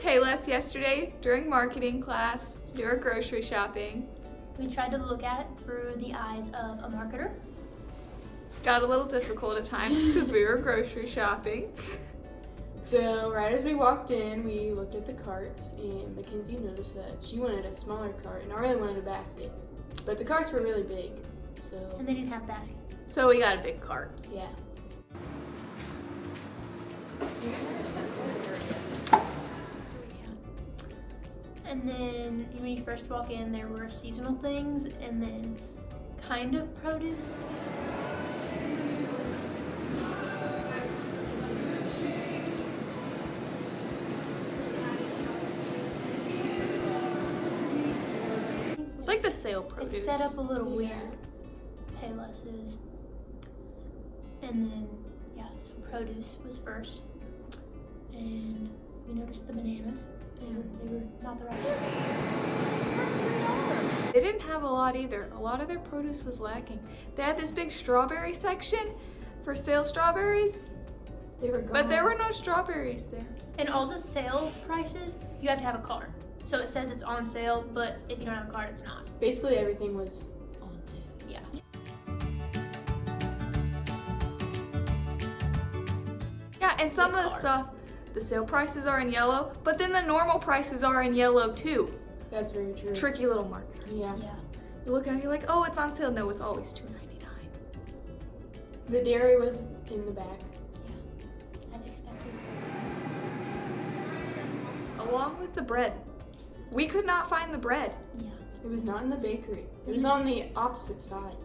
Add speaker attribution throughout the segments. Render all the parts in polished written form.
Speaker 1: Payless yesterday during marketing class. We were grocery shopping.
Speaker 2: We tried to look at it through the eyes of a marketer.
Speaker 1: Got a little difficult at times because we were grocery shopping.
Speaker 3: So right as we walked in, we looked at the carts, and Mackenzie noticed that she wanted a smaller cart, and I really wanted a basket. But the carts were really big, so
Speaker 2: And they didn't have baskets.
Speaker 1: So we got a big cart.
Speaker 3: yeah.
Speaker 2: And then when you first walk in, there were seasonal things and then kind of produce.
Speaker 1: It's like the sale produce.
Speaker 2: It's set up a little
Speaker 3: Yeah.
Speaker 2: weird. Payless is. And then, yeah, some produce was first. And we noticed the bananas. They were not the right size.
Speaker 1: They didn't have a lot either. A lot of their produce was lacking. They had this big strawberry section for sale strawberries,
Speaker 3: They were gone.
Speaker 1: but there were no strawberries there.
Speaker 2: And all the sales prices, you have to have a card. So it says it's on sale, but if you don't have a card, it's not.
Speaker 3: Basically everything was on sale.
Speaker 2: Yeah.
Speaker 1: Yeah, and some
Speaker 2: Big
Speaker 1: of the
Speaker 2: card.
Speaker 1: stuff, the sale prices are in yellow, but then the normal prices are in yellow too.
Speaker 3: That's very true.
Speaker 1: Tricky little marketers.
Speaker 3: Yeah.
Speaker 2: Yeah.
Speaker 1: You look at it, you're like, oh, it's on sale. No, it's always $2.99.
Speaker 3: The dairy was in the back.
Speaker 2: As expected.
Speaker 1: Along with the bread. We could not find the bread.
Speaker 2: Yeah.
Speaker 3: It was not in the bakery. It was on the opposite side.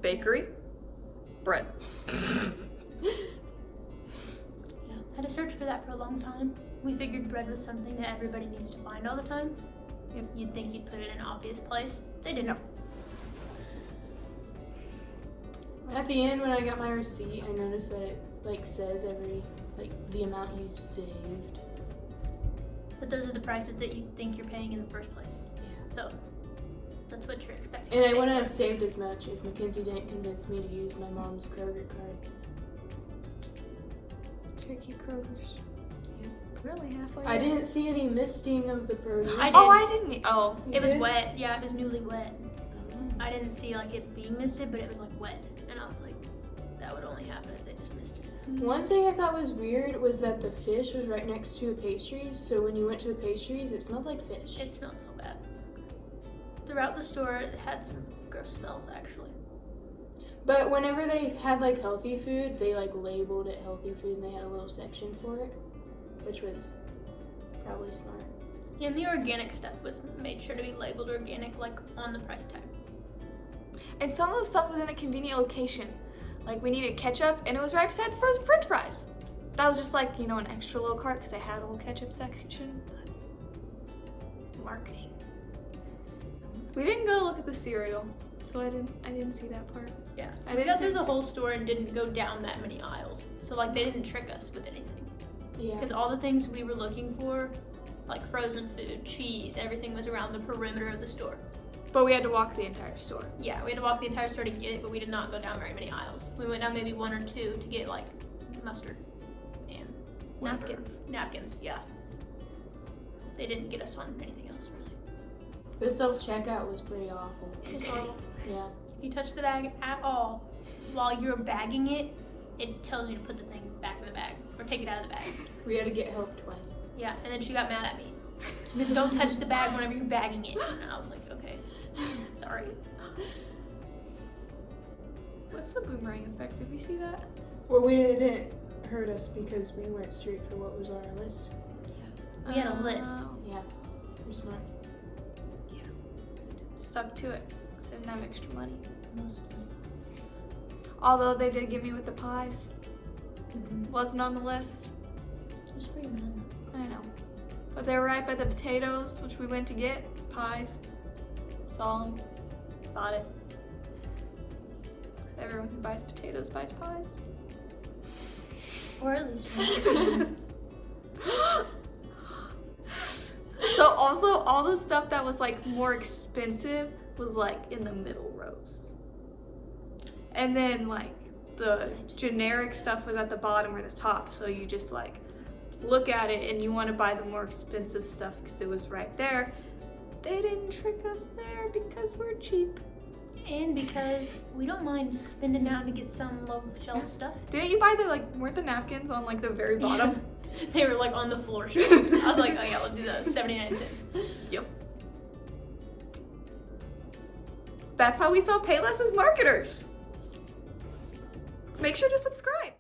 Speaker 1: Bakery, bread.
Speaker 2: Yeah. Had to search for that for a long time. We figured bread was something that everybody needs to find all the time.
Speaker 1: Yep.
Speaker 2: You'd think you'd put it in an obvious place. They didn't.
Speaker 1: No.
Speaker 3: At the end, when I got my receipt, I noticed that it says the amount you saved.
Speaker 2: But those are the prices that you think you're paying in the first place.
Speaker 3: Yeah.
Speaker 2: So that's what you're expecting.
Speaker 3: And
Speaker 2: to
Speaker 3: I
Speaker 2: pay
Speaker 3: wouldn't
Speaker 2: for.
Speaker 3: have saved as much if Mackenzie didn't convince me to use my mom's Kroger card.
Speaker 1: Tricky Kroger's. Really halfway.
Speaker 3: I didn't see any misting of the produce.
Speaker 2: I
Speaker 1: Oh,
Speaker 2: did.
Speaker 1: I didn't. Oh,
Speaker 2: It was
Speaker 3: did?
Speaker 2: wet. Yeah, it was newly wet. I didn't see like it being misted, but it was like wet, and I was like, that would only happen if they just misted it.
Speaker 3: One thing I thought was weird was that the fish was right next to the pastries, so when you went to the pastries, it smelled like fish.
Speaker 2: It smelled so bad. Throughout the store, it had some gross smells actually.
Speaker 3: But whenever they had like healthy food, they like labeled it healthy food and they had a little section for it, which was probably smart.
Speaker 2: And the organic stuff was made sure to be labeled organic, like on the price tag.
Speaker 1: and some of the stuff was in a convenient location. Like we needed ketchup, and it was right beside the frozen French fries. That was just like an extra little cart because they had a whole ketchup section. But marketing. We didn't go look at the cereal, so I didn't see that part.
Speaker 2: Yeah.
Speaker 1: I
Speaker 2: We
Speaker 1: didn't
Speaker 2: got through
Speaker 1: think
Speaker 2: the
Speaker 1: so.
Speaker 2: whole store and didn't go down that many aisles. So like they didn't trick us with anything.
Speaker 3: Yeah.
Speaker 2: Because all the things we were looking for, like frozen food, cheese, everything was around the perimeter of the store.
Speaker 1: But we had to walk the entire store.
Speaker 2: Yeah, we had to walk the entire store to get it, but we did not go down very many aisles. We went down maybe one or two to get like mustard and whatever.
Speaker 1: Napkins.
Speaker 2: Napkins, yeah. They didn't get us on anything else really.
Speaker 3: The self-checkout was pretty awful.
Speaker 2: It was horrible.
Speaker 3: Yeah.
Speaker 2: If you touch the bag at all while you're bagging it, it tells you to put the thing back in the bag or take it out of the bag.
Speaker 3: We had to get help twice.
Speaker 2: Yeah, and then she got mad at me. She said, "Don't touch the bag whenever you're bagging it." And I was like, "Okay, sorry."
Speaker 1: What's the boomerang effect? Did we see that?
Speaker 3: Well, it didn't hurt us because we went straight for what was on our list.
Speaker 2: We had a list.
Speaker 3: Yeah. We're smart.
Speaker 1: Stuck to it. 'Cause I didn't have extra money.
Speaker 2: Mostly.
Speaker 1: Although they did give me with the pies.
Speaker 2: Mm-hmm.
Speaker 1: Wasn't on the list.
Speaker 2: It was free, man.
Speaker 1: I know. But they were right by the potatoes, which we went to get. Pies. Saw them. Bought it. 'Cause everyone who buys potatoes buys pies.
Speaker 2: Or at least one.
Speaker 1: So also all the stuff that was like more expensive was like in the middle rows. And then like the generic stuff was at the bottom or the top, so you just like look at it and you want to buy the more expensive stuff because it was right there. They didn't trick us there because we're cheap.
Speaker 2: And because we don't mind spending out to get some low shelf stuff.
Speaker 1: Didn't you buy weren't the napkins on like the very bottom?
Speaker 2: They were like on the floor straight. I was like, oh yeah, we'll do those. 79 cents.
Speaker 1: Yep. That's how we saw Payless as marketers. Make sure to subscribe.